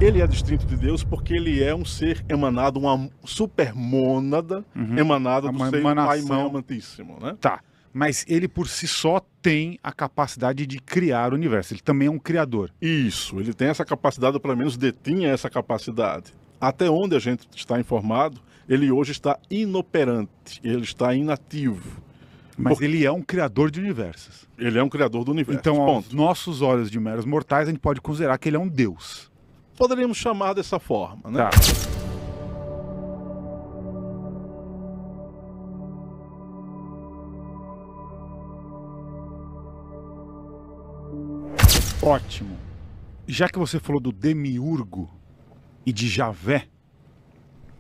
Ele é distinto de Deus porque ele é um ser emanado, uma supermônada emanada do Uma seio do Pai e Mãe emanação. amantíssimo, né? Tá, mas ele por si só tem a capacidade de criar o universo. Ele também é um criador. Isso, ele tem essa capacidade, ou pelo menos detinha essa capacidade. Até onde a gente está informado, ele hoje está inoperante, ele está inativo. Mas ele é um criador de universos. Ele é um criador do universo, Então, aos ponto. nossos olhos de meros mortais, a gente pode considerar que ele é um deus. Poderíamos chamar dessa forma, né? Tá. Ótimo. Já que você falou do demiurgo e de Javé,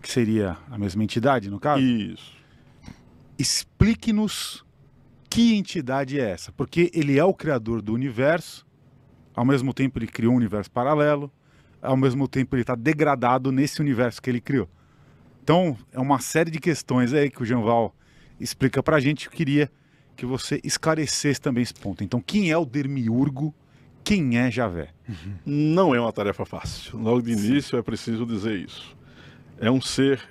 que seria a mesma entidade, no caso, Isso. explique-nos que entidade é essa. Porque ele é o criador do universo, ao mesmo tempo ele criou um universo paralelo, ao mesmo tempo ele está degradado nesse universo que ele criou. Então, é uma série de questões aí que o Jeanval explica pra gente. Eu queria que você esclarecesse também esse ponto. Então, quem é o demiurgo? Quem é Javé? Não é uma tarefa fácil. Logo de início é preciso dizer isso. É um ser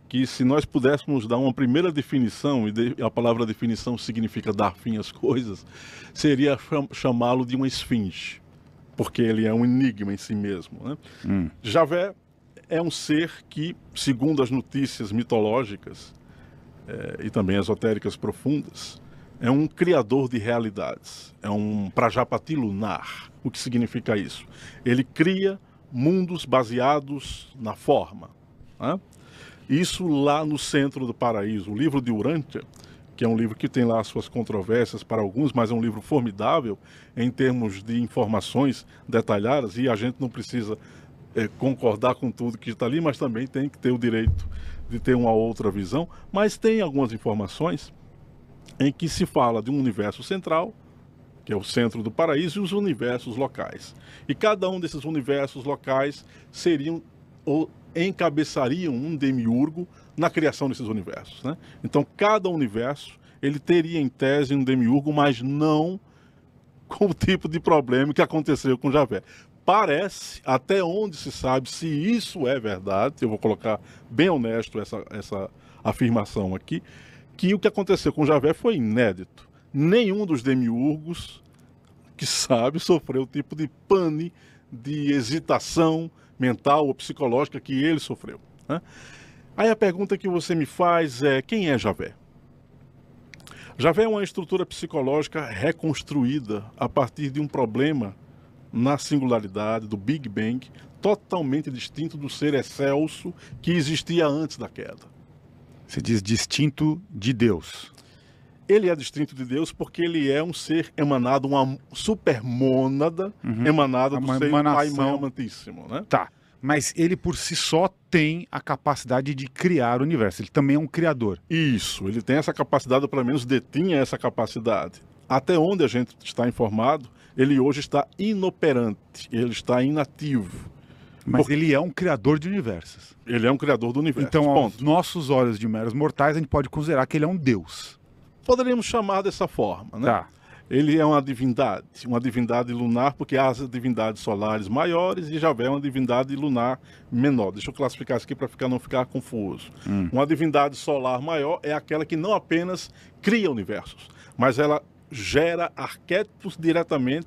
que, se nós pudéssemos dar uma primeira definição, e a palavra definição significa dar fim às coisas, seria chamá-lo de uma esfinge, porque ele é um enigma em si mesmo, né? Javé é um ser que, segundo as notícias mitológicas e também esotéricas profundas, é um criador de realidades, é um Prajapati lunar. O que significa isso? Ele cria mundos baseados na forma, né? Isso lá no centro do paraíso. O livro de Urântia, que é um livro que tem lá suas controvérsias para alguns, mas é um livro formidável em termos de informações detalhadas, e a gente não precisa concordar com tudo que está ali, mas também tem que ter o direito de ter uma outra visão. Mas tem algumas informações em que se fala de um universo central, que é o centro do paraíso, e os universos locais. E cada um desses universos locais seriam ou encabeçariam um demiurgo na criação desses universos, né? Então, cada universo ele teria em tese um demiurgo, mas não com o tipo de problema que aconteceu com Javé. Parece, até onde se sabe, se isso é verdade, eu vou colocar bem honesto essa afirmação aqui, que o que aconteceu com Javé foi inédito. Nenhum dos demiurgos que sabe sofreu o tipo de pane, de hesitação mental ou psicológica que ele sofreu, né? Aí a pergunta que você me faz é: quem é Javé? Javé é uma estrutura psicológica reconstruída a partir de um problema na singularidade do Big Bang, totalmente distinto do ser excelso que existia antes da queda. Você diz distinto de Deus. Ele é distinto de Deus porque ele é um ser emanado, uma supermônada emanada do seio do Pai e Mãe amantíssimo, né? Tá, mas ele por si só tem a capacidade de criar o universo. Ele também é um criador. Isso, ele tem essa capacidade, ou pelo menos detinha essa capacidade. Até onde a gente está informado, ele hoje está inoperante, ele está inativo. Mas ele é um criador de universos. Ele é um criador do universo, Então, aos ponto. nossos olhos de meros mortais, a gente pode considerar que ele é um deus. Poderíamos chamar dessa forma, né? Tá. Ele é uma divindade lunar, porque há as divindades solares maiores e Javé é uma divindade lunar menor. Deixa eu classificar isso aqui para não ficar confuso. Uma divindade solar maior é aquela que não apenas cria universos, mas ela gera arquétipos indiretamente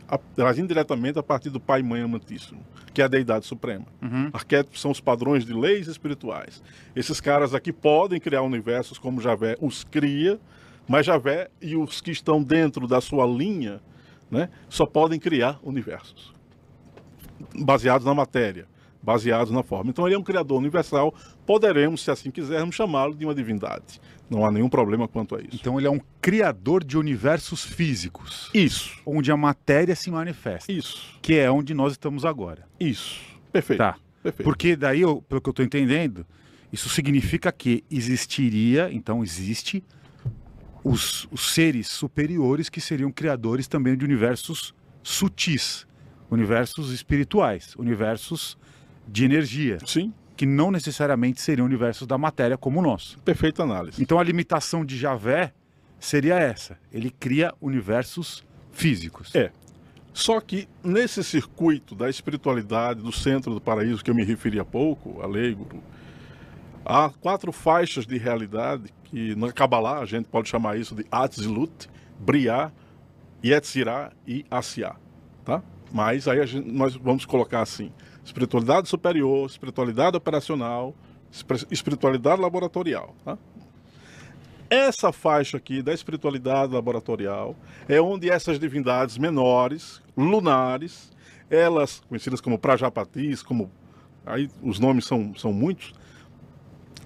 a partir do Pai e Mãe amantíssimo, que é a deidade suprema. Arquétipos são os padrões de leis espirituais. Esses caras aqui podem criar universos como Javé os cria, mas Javé e os que estão dentro da sua linha, né, só podem criar universos baseados na matéria, baseados na forma. Então ele é um criador universal. Poderemos, se assim quisermos, chamá-lo de uma divindade. Não há nenhum problema quanto a isso. Então ele é um criador de universos físicos. Isso. Onde a matéria se manifesta. Isso. Que é onde nós estamos agora. Isso. Perfeito. Tá. Perfeito. Porque daí, pelo que eu estou entendendo, isso significa que existiria, então existe, os seres superiores que seriam criadores também de universos sutis, universos espirituais, universos de energia. Sim. Que não necessariamente seriam universos da matéria como o nosso. Perfeita análise. Então a limitação de Javé seria essa. Ele cria universos físicos. Só que nesse circuito da espiritualidade, do centro do paraíso, que eu me referi há pouco, a Leiguru, há 4 faixas de realidade que na Kabbalah a gente pode chamar isso de Atzilut, Briah, Yetzirah e Asiá, tá? Mas aí nós vamos colocar assim: espiritualidade superior, espiritualidade operacional, espiritualidade laboratorial, tá? Essa faixa aqui da espiritualidade laboratorial é onde essas divindades menores, lunares, elas conhecidas como Prajapatis, como aí os nomes são muitos.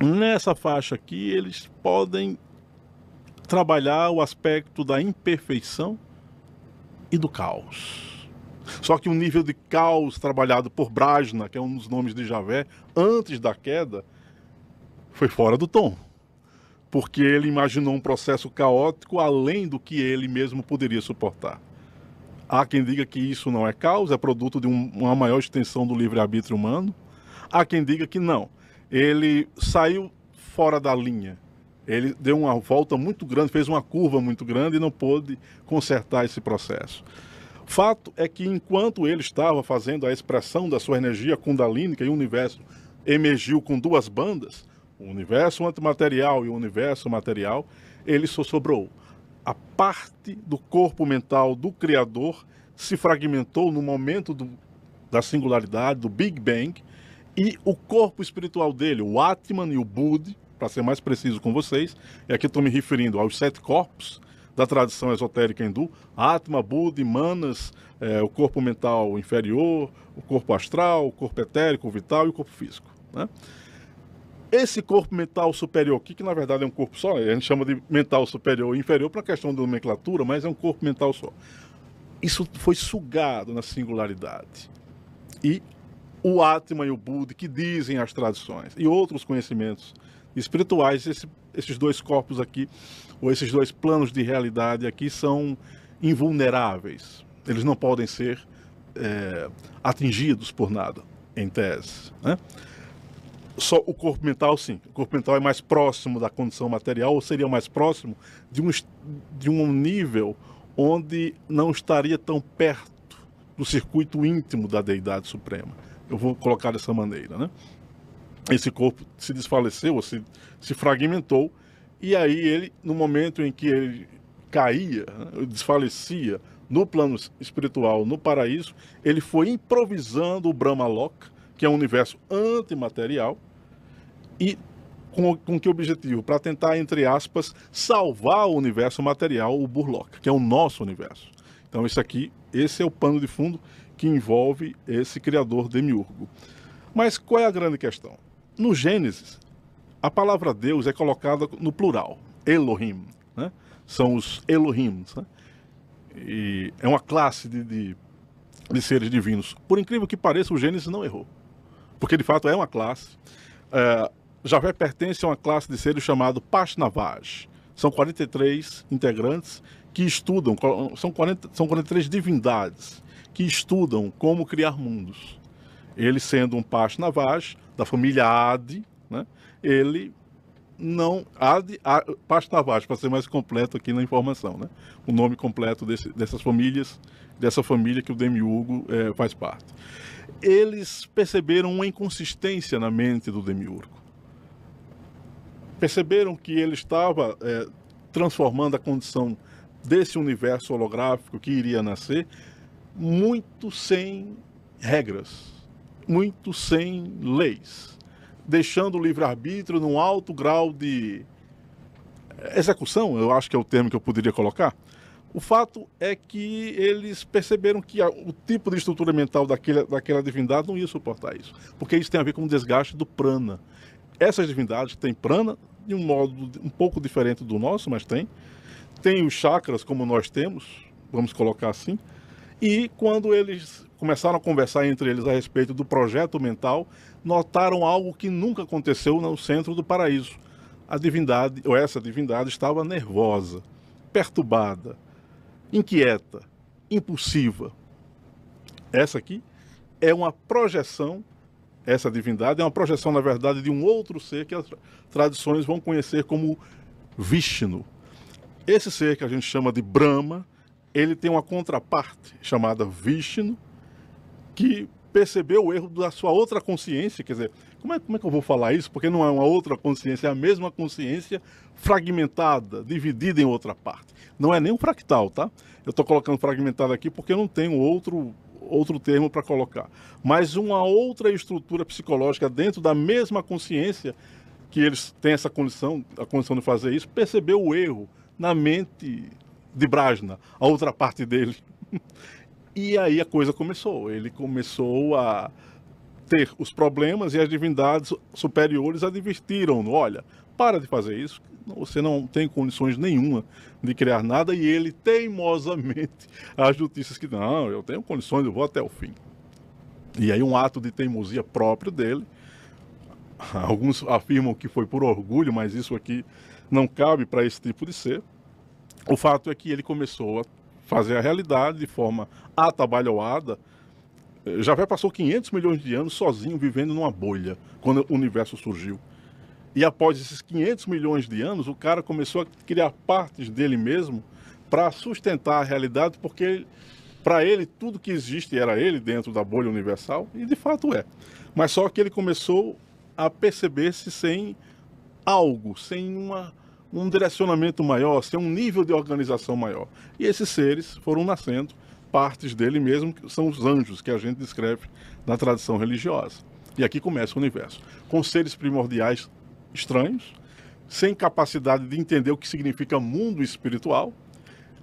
Nessa faixa aqui eles podem trabalhar o aspecto da imperfeição e do caos. Só que o nível de caos trabalhado por Brajna, que é um dos nomes de Javé, antes da queda, foi fora do tom. Porque ele imaginou um processo caótico além do que ele mesmo poderia suportar. Há quem diga que isso não é caos, é produto de uma maior extensão do livre-arbítrio humano. Há quem diga que não. Ele saiu fora da linha. Ele deu uma volta muito grande, fez uma curva muito grande e não pôde consertar esse processo. Fato é que enquanto ele estava fazendo a expressão da sua energia kundalínica e o universo emergiu com 2 bandas, o universo antimaterial e o universo material, ele só sobrou. A parte do corpo mental do Criador se fragmentou no momento da singularidade, do Big Bang, e o corpo espiritual dele, o Atman e o Bud, para ser mais preciso com vocês, e aqui estou me referindo aos 7 corpos da tradição esotérica hindu: Atma, Bud, Manas, o corpo mental inferior, o corpo astral, o corpo etérico, o vital e o corpo físico, né? Esse corpo mental superior aqui, que na verdade é um corpo só, a gente chama de mental superior e inferior para questão de nomenclatura, mas é um corpo mental só. Isso foi sugado na singularidade. E o Atman e o Buda, que dizem as tradições, e outros conhecimentos espirituais, esses 2 corpos aqui, ou esses 2 planos de realidade aqui, são invulneráveis. Eles não podem ser atingidos por nada, em tese, né? Só o corpo mental, sim. O corpo mental é mais próximo da condição material, ou seria mais próximo de um nível onde não estaria tão perto do circuito íntimo da Deidade Suprema. Eu vou colocar dessa maneira, né? Esse corpo se desfaleceu, ou se fragmentou, e aí ele, no momento em que ele caía, né, desfalecia no plano espiritual, no paraíso, ele foi improvisando o Brahma-loka, que é um universo antimaterial, e com que objetivo? Para tentar, entre aspas, salvar o universo material, o Burlock, que é o nosso universo. Então esse é o pano de fundo que envolve esse criador demiurgo. Mas qual é a grande questão? No Gênesis, a palavra Deus é colocada no plural, Elohim, né? São os Elohims, né? E é uma classe de seres divinos. Por incrível que pareça, o Gênesis não errou, porque de fato é uma classe. Javé pertence a uma classe de seres chamado Pashnavaj. São 43 integrantes que estudam, são 43 divindades que estudam como criar mundos. Ele, sendo um Pashnavaj da família Adi, né, ele não... Pashnavaj, para ser mais completo aqui na informação, né, o nome completo dessas famílias, dessa família que o Demiurgo faz parte. Eles perceberam uma inconsistência na mente do Demiurgo. Perceberam que ele estava transformando a condição desse universo holográfico que iria nascer muito sem regras, muito sem leis, deixando o livre-arbítrio num alto grau de execução, eu acho que é o termo que eu poderia colocar. O fato é que eles perceberam que o tipo de estrutura mental daquela divindade não ia suportar isso, porque isso tem a ver com o desgaste do prana. Essas divindades têm prana de um modo um pouco diferente do nosso, mas tem os chakras como nós temos, vamos colocar assim, e quando eles começaram a conversar entre eles a respeito do projeto mental, notaram algo que nunca aconteceu no centro do paraíso. A divindade, ou essa divindade, estava nervosa, perturbada, inquieta, impulsiva. Essa aqui é uma projeção, essa divindade é uma projeção, na verdade, de um outro ser que as tradições vão conhecer como Vishnu. Esse ser que a gente chama de Brahma, ele tem uma contraparte chamada Vishnu, que percebeu o erro da sua outra consciência. Quer dizer, como é que eu vou falar isso? Porque não é uma outra consciência, é a mesma consciência fragmentada, dividida em outra parte. Não é nem um fractal, tá? Eu estou colocando fragmentado aqui porque eu não tenho outro termo para colocar. Mas uma outra estrutura psicológica dentro da mesma consciência, que eles têm essa condição, a condição de fazer isso, percebeu o erro na mente de Brajna, a outra parte dele. E aí a coisa começou. Ele começou a ter os problemas e as divindades superiores advertiram-no: olha, para de fazer isso, você não tem condições nenhuma de criar nada. E ele teimosamente, as notícias que não, eu tenho condições, eu vou até o fim. E aí um ato de teimosia próprio dele, alguns afirmam que foi por orgulho, mas isso aqui não cabe para esse tipo de ser. O fato é que ele começou a fazer a realidade de forma atabalhoada. Javé passou 500 milhões de anos sozinho, vivendo numa bolha, quando o universo surgiu. E após esses 500 milhões de anos, o cara começou a criar partes dele mesmo para sustentar a realidade, porque para ele tudo que existe era ele dentro da bolha universal, e de fato é. Mas só que ele começou a perceber-se sem algo, sem um direcionamento maior, sem um nível de organização maior. E esses seres foram nascendo, partes dele mesmo, que são os anjos, que a gente descreve na tradição religiosa. E aqui começa o universo, com seres primordiais estranhos, sem capacidade de entender o que significa mundo espiritual,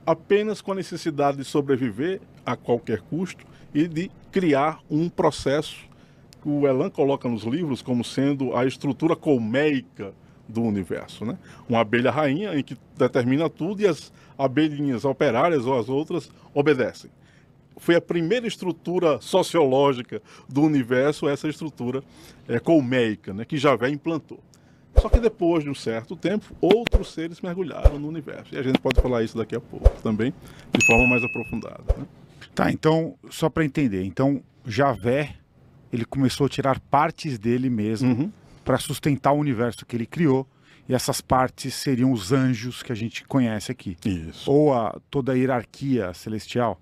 apenas com a necessidade de sobreviver a qualquer custo e de criar um processo que o Elan coloca nos livros como sendo a estrutura colmeica do universo, né? Uma abelha rainha em que determina tudo e as abelhinhas operárias ou as outras obedecem. Foi a primeira estrutura sociológica do universo, essa estrutura colmeica, né, que Javé implantou. Só que depois de um certo tempo, outros seres mergulharam no universo. E a gente pode falar isso daqui a pouco também, de forma mais aprofundada, né? Tá, então, só para entender, então Javé, ele começou a tirar partes dele mesmo para sustentar o universo que ele criou, e essas partes seriam os anjos que a gente conhece aqui. Isso. Ou toda a hierarquia celestial.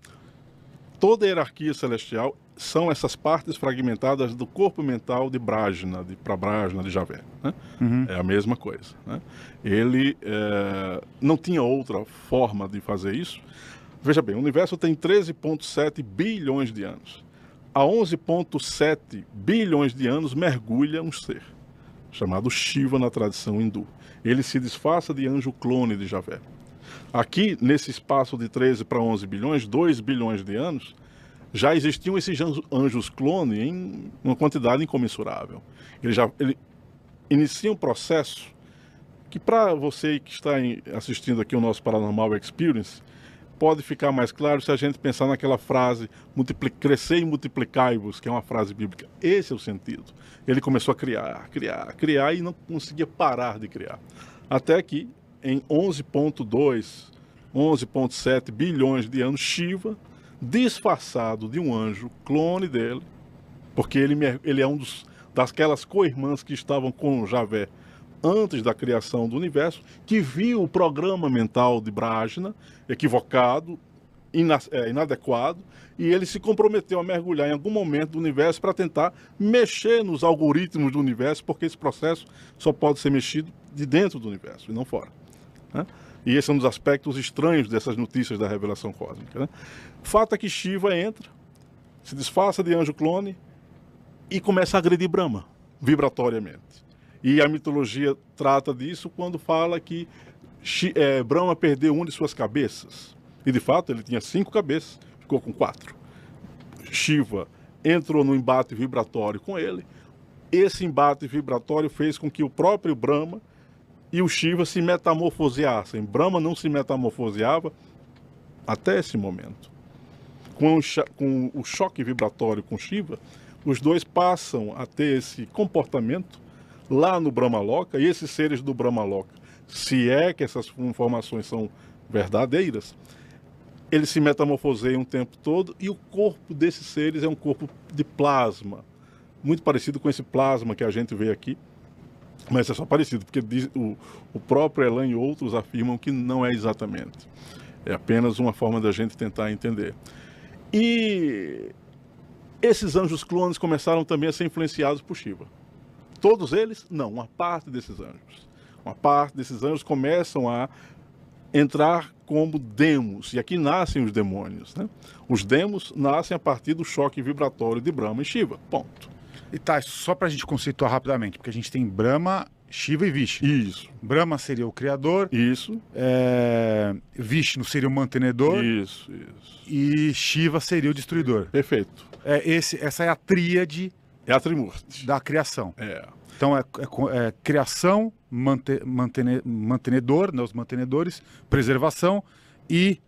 Toda a hierarquia celestial são essas partes fragmentadas do corpo mental de Brajna, de Prabrajna, de Javé, né? É a mesma coisa, né? Ele não tinha outra forma de fazer isso. Veja bem, o universo tem 13,7 bilhões de anos. A 11,7 bilhões de anos mergulha um ser, chamado Shiva na tradição hindu. Ele se disfarça de anjo clone de Javé. Aqui, nesse espaço de 13 para 11 bilhões, 2 bilhões de anos, já existiam esses anjos clone em uma quantidade incomensurável. Ele inicia um processo que, para você que está assistindo aqui o nosso Paranormal Experience, pode ficar mais claro se a gente pensar naquela frase, crescer e multiplicai-vos, que é uma frase bíblica. Esse é o sentido. Ele começou a criar e não conseguia parar de criar. Até que, em 11,2, 11,7 bilhões de anos, Shiva, disfarçado de um anjo, clone dele, porque ele é daquelas co-irmãs que estavam com Javé antes da criação do universo, que viu o programa mental de Brajna equivocado, inadequado, e ele se comprometeu a mergulhar em algum momento do universo para tentar mexer nos algoritmos do universo, porque esse processo só pode ser mexido de dentro do universo e não fora, né? E esse é um dos aspectos estranhos dessas notícias da revelação cósmica, né? O fato é que Shiva entra, se disfarça de anjo clone e começa a agredir Brahma, vibratoriamente. E a mitologia trata disso quando fala que Brahma perdeu uma de suas cabeças. E de fato ele tinha 5 cabeças, ficou com 4. Shiva entrou no embate vibratório com ele. Esse embate vibratório fez com que o próprio Brahma e o Shiva se metamorfoseassem. Brahma não se metamorfoseava até esse momento. Com o choque vibratório com Shiva, os dois passam a ter esse comportamento lá no Brahmaloka, e esses seres do Brahmaloka, se é que essas informações são verdadeiras, eles se metamorfoseiam o tempo todo, e o corpo desses seres é um corpo de plasma, muito parecido com esse plasma que a gente vê aqui, mas é só parecido, porque o próprio Elan e outros afirmam que não é exatamente. É apenas uma forma da gente tentar entender. E esses anjos clones começaram também a ser influenciados por Shiva. Todos eles? Não, uma parte desses anjos. Uma parte desses anjos começam a entrar como demos, e aqui nascem os demônios, né? Os demos nascem a partir do choque vibratório de Brahma e Shiva, ponto. E tá, só pra gente conceituar rapidamente, porque a gente tem Brahma, Shiva e Vishnu. Isso. Brahma seria o criador, Isso. Vishnu seria o mantenedor Isso. e Shiva seria o destruidor. Perfeito. Essa é a tríade É a Trimurti. da criação. É. Então é criação, mantenedor, né, os mantenedores, preservação e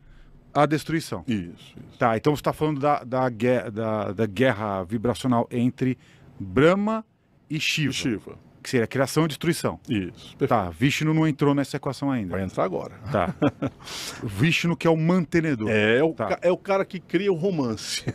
a destruição. Isso. Tá, então você está falando da guerra vibracional entre Brahma e Shiva, Shiva. que seria criação e destruição. Isso. Perfeito. Tá, Vishnu não entrou nessa equação ainda. Vai entrar agora. Tá. Vishnu que é o mantenedor. É o cara que cria o romance.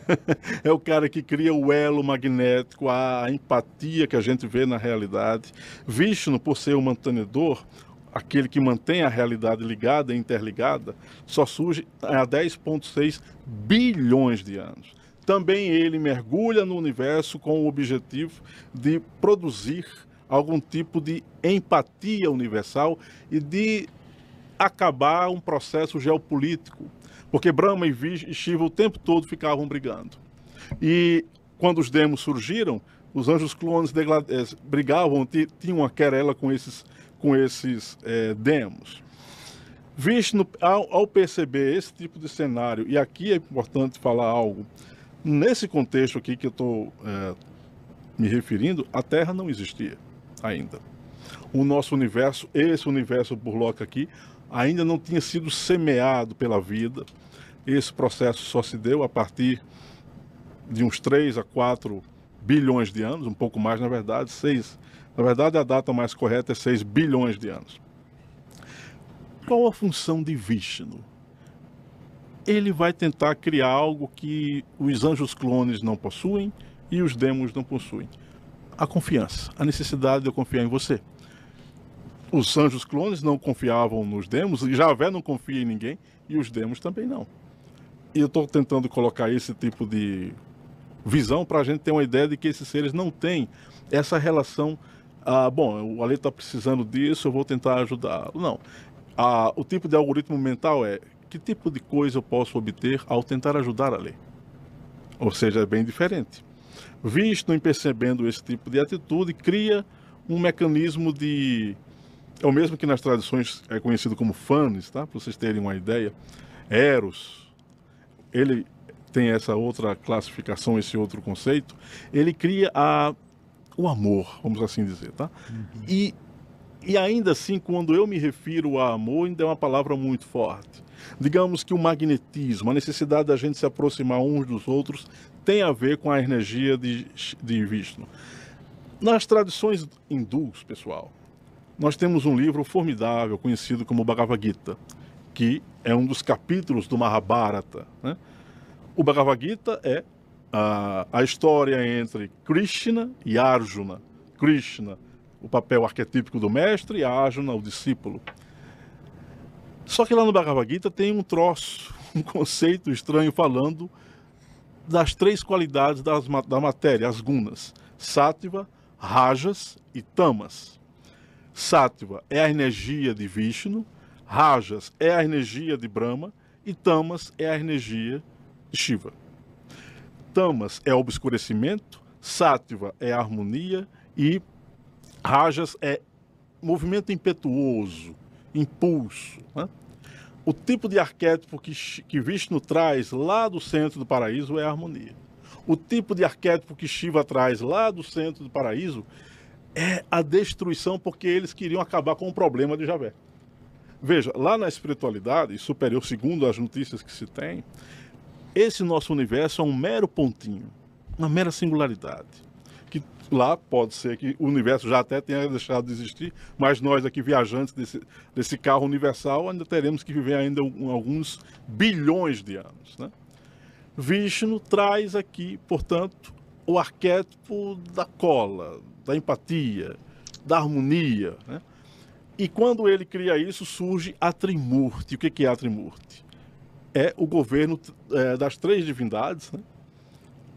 É o cara que cria o elo magnético, a empatia que a gente vê na realidade. Vishnu, por ser o mantenedor, aquele que mantém a realidade ligada e interligada, só surge há 10,6 bilhões de anos. Também ele mergulha no universo com o objetivo de produzir algum tipo de empatia universal e de acabar um processo geopolítico. Porque Brahma e Shiva o tempo todo ficavam brigando. E quando os demos surgiram, os anjos clones brigavam, tinham uma querela com esses demos. Vishnu, ao perceber esse tipo de cenário, e aqui é importante falar algo, nesse contexto aqui que eu estou me referindo, a Terra não existia ainda. O nosso universo, esse universo Burlock aqui, ainda não tinha sido semeado pela vida. Esse processo só se deu a partir de uns 3 a 4 bilhões de anos, um pouco mais na verdade, 6. Na verdade a data mais correta é 6 bilhões de anos. Qual a função de Vishnu? Ele vai tentar criar algo que os anjos clones não possuem e os demos não possuem. A confiança, a necessidade de eu confiar em você. Os anjos clones não confiavam nos demos, e Javé não confia em ninguém, e os demos também não. E eu estou tentando colocar esse tipo de visão para a gente ter uma ideia de que esses seres não têm essa relação. Bom, o Ale está precisando disso, eu vou tentar ajudá-lo. Não. O tipo de algoritmo mental é que tipo de coisa eu posso obter ao tentar ajudar Ale. Ou seja, é bem diferente. Vishnu, percebendo esse tipo de atitude, cria um mecanismo de... É o mesmo que nas tradições é conhecido como Fanes, tá? Para vocês terem uma ideia. Eros, ele tem essa outra classificação, esse outro conceito. Ele cria o amor, vamos assim dizer, tá? Uhum. E ainda assim, quando eu me refiro a amor, ainda é uma palavra muito forte. Digamos que o magnetismo, a necessidade da gente se aproximar uns dos outros, tem a ver com a energia de Vishnu. Nas tradições hindus, pessoal, nós temos um livro formidável, conhecido como Bhagavad Gita, que é um dos capítulos do Mahabharata, né? O Bhagavad Gita é a história entre Krishna e Arjuna. Krishna, o papel arquetípico do mestre, e Arjuna, o discípulo. Só que lá no Bhagavad Gita tem um troço, um conceito estranho falando das 3 qualidades da matéria, as gunas: Sattva, Rajas e Tamas. Sattva é a energia de Vishnu, Rajas é a energia de Brahma e Tamas é a energia de Shiva. Tamas é obscurecimento, Sattva é harmonia e Rajas é movimento impetuoso, impulso, né? O tipo de arquétipo que Vishnu traz lá do centro do paraíso é a harmonia. O tipo de arquétipo que Shiva traz lá do centro do paraíso é a destruição, porque eles queriam acabar com o problema de Javé. Veja, lá na espiritualidade superior, segundo as notícias que se tem, esse nosso universo é um mero pontinho, uma mera singularidade. Que lá pode ser que o universo já até tenha deixado de existir, mas nós aqui, viajantes desse carro universal, ainda teremos que viver ainda alguns bilhões de anos, né? Vishnu traz aqui, portanto, o arquétipo da cola, da empatia, da harmonia, né? E quando ele cria isso, surge a Trimurti. O que é a Trimurti? é o governo das três divindades, né?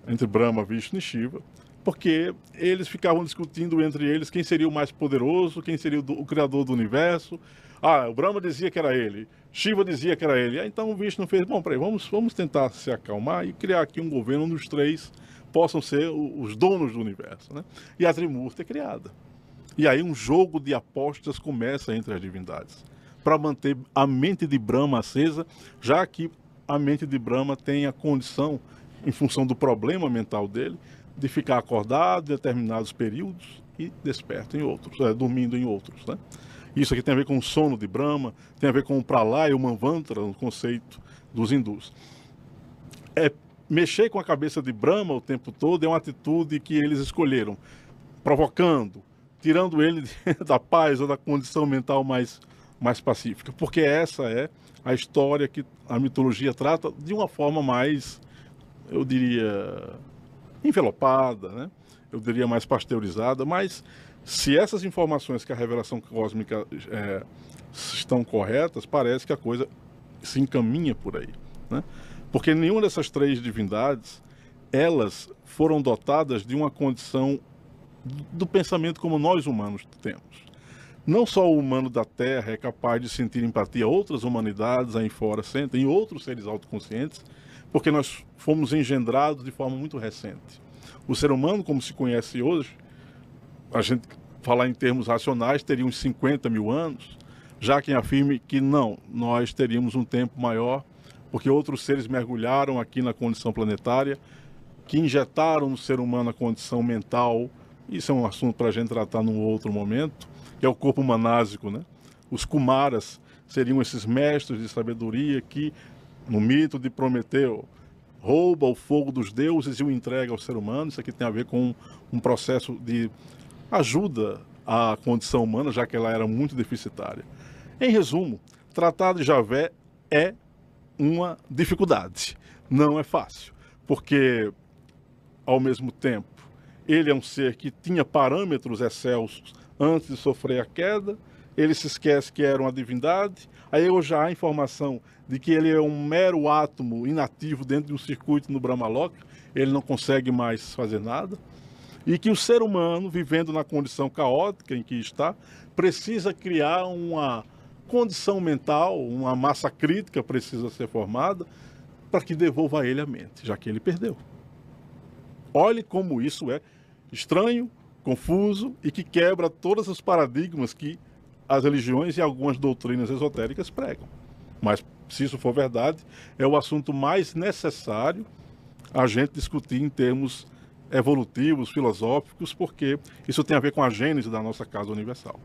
Entre Brahma, Vishnu e Shiva, porque eles ficavam discutindo entre eles quem seria o mais poderoso, quem seria o criador do universo. Ah, o Brahma dizia que era ele, Shiva dizia que era ele. Então o Vishnu fez, bom, peraí, vamos tentar se acalmar e criar aqui um governo onde os três possam ser os donos do universo, né? E a Trimurti é criada. E aí um jogo de apostas começa entre as divindades, para manter a mente de Brahma acesa, já que a mente de Brahma tem a condição, em função do problema mental dele, de ficar acordado em determinados períodos e desperto em outros, dormindo em outros, né? Isso aqui tem a ver com o sono de Brahma, tem a ver com o Pralaya e o Manvantara, o conceito dos hindus. Mexer com a cabeça de Brahma o tempo todo é uma atitude que eles escolheram, provocando, tirando ele da paz ou da condição mental mais pacífica, porque essa é a história que a mitologia trata de uma forma mais, eu diria, envelopada, né? Eu diria mais pasteurizada, mas se essas informações que a revelação cósmica estão corretas, parece que a coisa se encaminha por aí, né? Porque nenhuma dessas três divindades, elas foram dotadas de uma condição do pensamento como nós humanos temos. Não só o humano da Terra é capaz de sentir empatia, outras humanidades aí fora sentem, e outros seres autoconscientes, porque nós fomos engendrados de forma muito recente. O ser humano, como se conhece hoje, a gente falar em termos racionais, teria uns 50 mil anos, já quem afirme que não, nós teríamos um tempo maior, porque outros seres mergulharam aqui na condição planetária, que injetaram no ser humano a condição mental. Isso é um assunto para a gente tratar num outro momento, que é o corpo manásico, né? Os Kumaras seriam esses mestres de sabedoria que, no mito de Prometeu, rouba o fogo dos deuses e o entrega ao ser humano. Isso aqui tem a ver com um processo de ajuda à condição humana, já que ela era muito deficitária. Em resumo, tratar de Javé é uma dificuldade. Não é fácil, porque, ao mesmo tempo, ele é um ser que tinha parâmetros excelsos antes de sofrer a queda, ele se esquece que era uma divindade, aí já há informação de que ele é um mero átomo inativo dentro de um circuito no Brahmaloka, ele não consegue mais fazer nada, e que o ser humano, vivendo na condição caótica em que está, precisa criar uma condição mental, uma massa crítica precisa ser formada para que devolva a ele a mente, já que ele perdeu. Olhe como isso é estranho, confuso e que quebra todos os paradigmas que as religiões e algumas doutrinas esotéricas pregam. Mas, se isso for verdade, é o assunto mais necessário a gente discutir em termos evolutivos, filosóficos, porque isso tem a ver com a gênese da nossa casa universal.